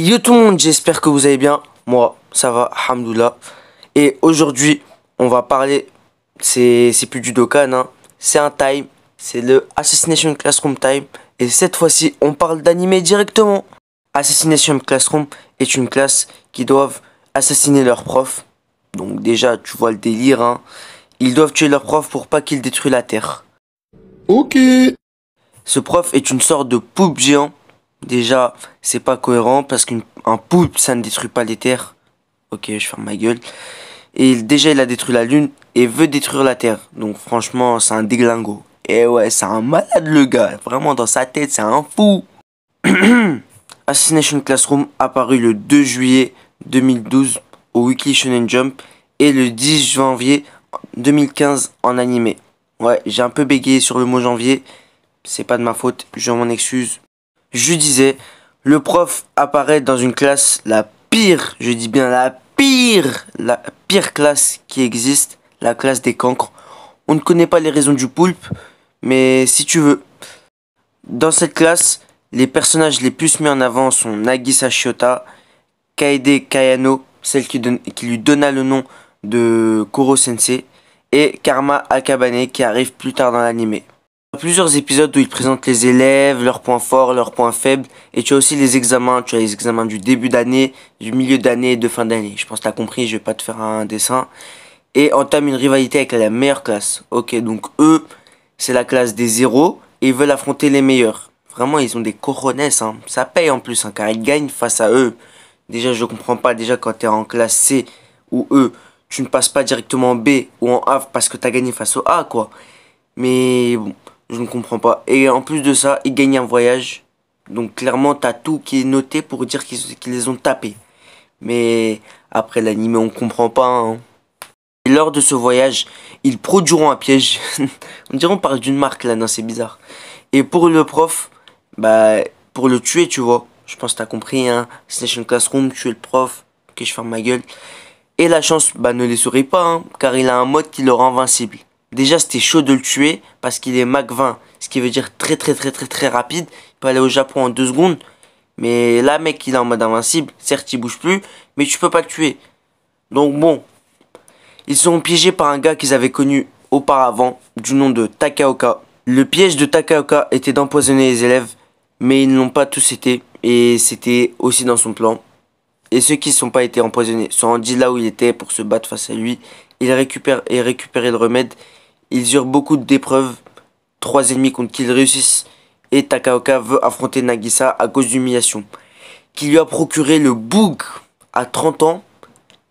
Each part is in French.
Yo tout le monde, j'espère que vous allez bien. Moi, ça va, alhamdoulilah. Et aujourd'hui, on va parler, c'est plus du Dokkan, hein. C'est un time, c'est le Assassination Classroom time. Et cette fois-ci, on parle d'anime directement. Assassination Classroom est une classe qui doivent assassiner leur prof. Donc déjà, tu vois le délire, hein. Ils doivent tuer leur prof pour pas qu'il détruise la Terre. Ok. Ce prof est une sorte de poulpe géant. Déjà, c'est pas cohérent parce qu'un poulpe, ça ne détruit pas les terres. Ok, je ferme ma gueule. Et déjà, il a détruit la lune et veut détruire la terre. Donc franchement, c'est un déglingo. Et ouais, c'est un malade le gars. Vraiment, dans sa tête, c'est un fou. Assassination Classroom apparu le 2 juillet 2012 au Weekly Shonen Jump et le 10 janvier 2015 en animé. Ouais, j'ai un peu bégayé sur le mot janvier. C'est pas de ma faute, je m'en excuse. Je disais, le prof apparaît dans une classe, la pire, je dis bien la pire classe qui existe, la classe des cancres. On ne connaît pas les raisons du poulpe, mais si tu veux. Dans cette classe, les personnages les plus mis en avant sont Nagisa Shiota, Kaede Kayano, celle qui lui donna le nom de Koro Sensei, et Karma Akabane qui arrive plus tard dans l'anime. Il y a plusieurs épisodes où ils présentent les élèves, leurs points forts, leurs points faibles. Et tu as aussi les examens. Tu as les examens du début d'année, du milieu d'année et de fin d'année. Je pense que tu as compris, je vais pas te faire un dessin. Et entame une rivalité avec la meilleure classe. Ok, donc eux, c'est la classe des zéros. Et ils veulent affronter les meilleurs. Vraiment, ils ont des cojones, hein. Ça paye en plus, hein, car ils gagnent face à eux. Déjà, je comprends pas. Déjà, quand tu es en classe C ou E, tu ne passes pas directement en B ou en A parce que tu as gagné face au A, quoi. Mais bon. Je ne comprends pas. Et en plus de ça, ils gagnent un voyage. Donc clairement, t'as tout qui est noté pour dire qu'ils les ont tapés. Mais après l'anime, on comprend pas, hein. Et lors de ce voyage, ils produiront un piège. On dirait on parle d'une marque là, non c'est bizarre. Et pour le prof, bah pour le tuer, tu vois. Je pense que t'as compris, hein. Assassination Classroom, tuer le prof. Ok, je ferme ma gueule. Et la chance, bah ne les sourit pas, hein, car il a un mode qui le rend invincible. Déjà, c'était chaud de le tuer parce qu'il est Mach 20, ce qui veut dire très rapide. Il peut aller au Japon en 2 secondes. Mais là, mec, il est en mode invincible. Certes, il bouge plus, mais tu peux pas le tuer. Donc bon, ils sont piégés par un gars qu'ils avaient connu auparavant, du nom de Takaoka. Le piège de Takaoka était d'empoisonner les élèves, mais ils n'ont pas tous été, et c'était aussi dans son plan. Et ceux qui ne sont pas été empoisonnés sont rendus là où il était pour se battre face à lui. Ils récupèrent le remède. Ils eurent beaucoup d'épreuves, 3 ennemis contre qui ils réussissent, et Takaoka veut affronter Nagisa à cause d'humiliation, qui lui a procuré le boug à 30 ans,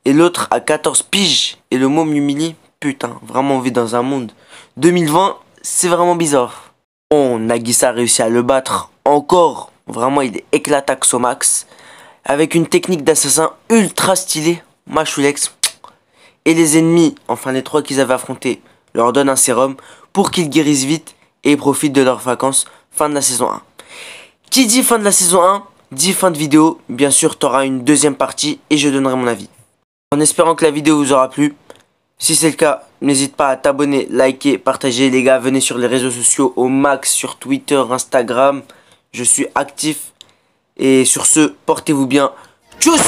et l'autre à 14 piges, et le môme l'humilie. Putain, vraiment on vit dans un monde 2020, c'est vraiment bizarre. Bon, Nagisa a réussi à le battre, encore, vraiment il est éclatax au max, avec une technique d'assassin ultra stylée, Machulex. Et les ennemis, enfin les 3 qu'ils avaient affrontés, leur donnent un sérum pour qu'ils guérissent vite et profitent de leurs vacances. Fin de la saison 1. Qui dit fin de la saison 1, dit fin de vidéo. Bien sûr, tu auras une deuxième partie et je donnerai mon avis. En espérant que la vidéo vous aura plu. Si c'est le cas, n'hésite pas à t'abonner, liker, partager. Les gars, venez sur les réseaux sociaux au max, sur Twitter, Instagram. Je suis actif. Et sur ce, portez-vous bien. Tchuss!